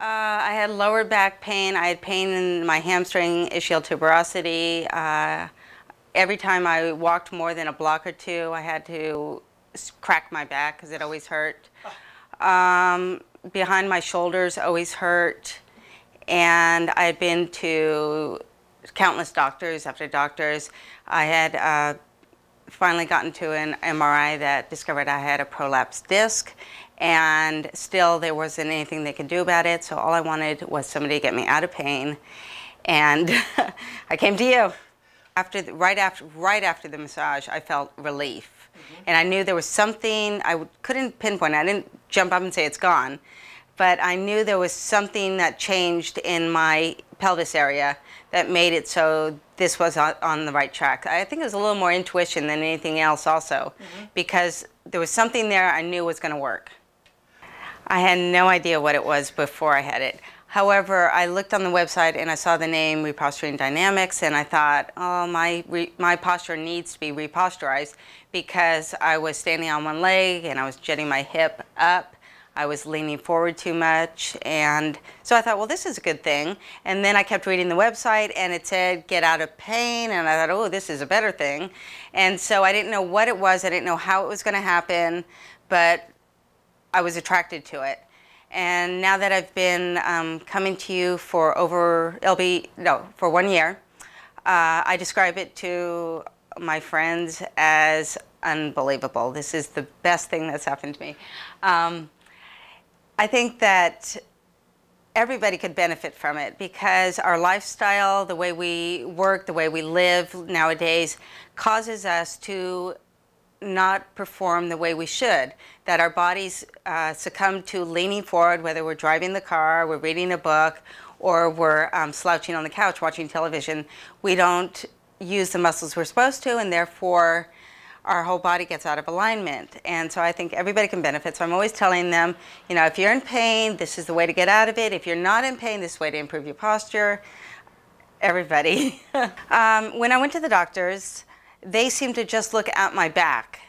I had lower back pain. I had pain in my hamstring, ischial tuberosity. Every time I walked more than a block or two, I had to crack my back because it always hurt. Behind my shoulders always hurt. And I had been to countless doctors after doctors. I had finally gotten to an MRI that discovered I had a prolapsed disc, and still there wasn't anything they could do about it. So all I wanted was somebody to get me out of pain, and I came to you. Right after the massage, I felt relief, and I knew there was something couldn't pinpoint. I didn't jump up and say it's gone, but I knew there was something that changed in my pelvis area that made it so this was on the right track. I think it was a little more intuition than anything else also, because there was something there I knew was going to work. I had no idea what it was before I had it. However, I looked on the website and I saw the name Reposturing Dynamics, and I thought, oh, my posture needs to be reposturized, because I was standing on one leg and I was jetting my hip up. I was leaning forward too much, and so I thought, well, this is a good thing. And then I kept reading the website, and it said, get out of pain, and I thought, oh, this is a better thing. And so I didn't know what it was, I didn't know how it was going to happen, but I was attracted to it. And now that I've been coming to you for for 1 year, I describe it to my friends as unbelievable. This is the best thing that's happened to me. I think that everybody could benefit from it, because our lifestyle, the way we work, the way we live nowadays, causes us to not perform the way we should. That our bodies succumb to leaning forward, whether we're driving the car, we're reading a book, or we're slouching on the couch watching television. We don't use the muscles we're supposed to, and therefore our whole body gets out of alignment. And so I think everybody can benefit. So I'm always telling them, you know, if you're in pain, this is the way to get out of it. If you're not in pain, this is the way to improve your posture. Everybody. When I went to the doctors, they seemed to just look at my back.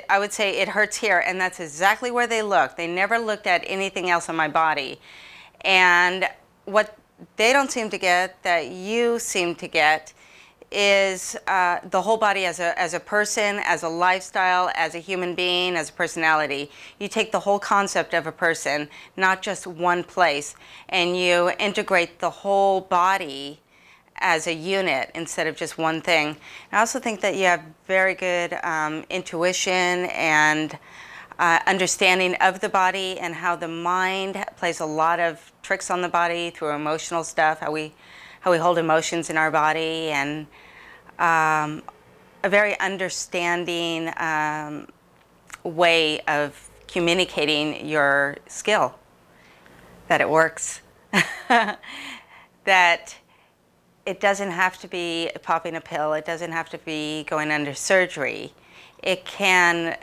I would say it hurts here, and that's exactly where they looked. They never looked at anything else on my body. And what they don't seem to get, that you seem to get, is the whole body as a person, as a lifestyle, as a human being, as a personality. You take the whole concept of a person, not just one place, and you integrate the whole body as a unit instead of just one thing. I also think that you have very good intuition and understanding of the body, and how the mind plays a lot of tricks on the body through emotional stuff, how we hold emotions in our body, and a very understanding way of communicating your skill, that it works, that it doesn't have to be popping a pill, it doesn't have to be going under surgery. It can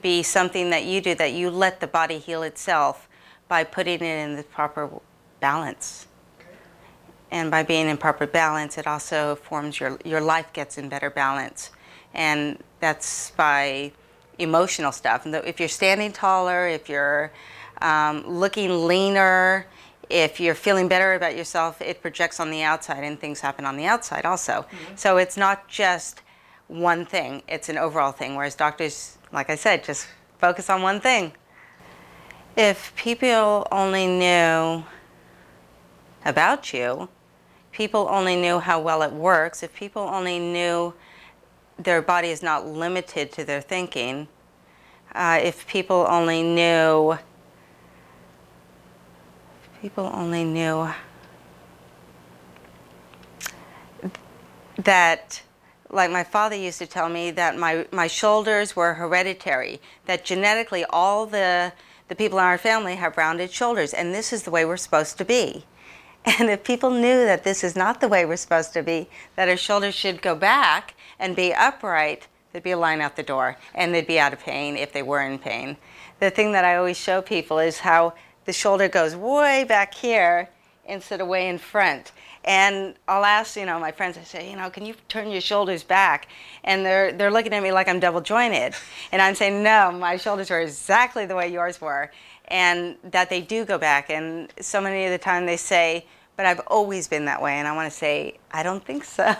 be something that you do, that you let the body heal itself by putting it in the proper balance. And by being in proper balance, it also forms your life gets in better balance. And that's by emotional stuff. And if you're standing taller, if you're looking leaner, if you're feeling better about yourself, it projects on the outside, and things happen on the outside also. So it's not just one thing, it's an overall thing, whereas doctors, like I said, just focus on one thing. If people only knew about you, people only knew how well it works, if people only knew their body is not limited to their thinking, if people only knew that, like my father used to tell me, that my shoulders were hereditary, that genetically all the people in our family have rounded shoulders, and this is the way we're supposed to be. And if people knew that this is not the way we're supposed to be, that our shoulders should go back and be upright, there'd be a line out the door, and they'd be out of pain if they were in pain. The thing that I always show people is how the shoulder goes way back here instead of way in front. And I'll ask, my friends, I say, can you turn your shoulders back? And they're looking at me like I'm double jointed. And I'm saying, no, my shoulders are exactly the way yours were. and that they do go back. And so many of the time they say, but I've always been that way. And I want to say, I don't think so.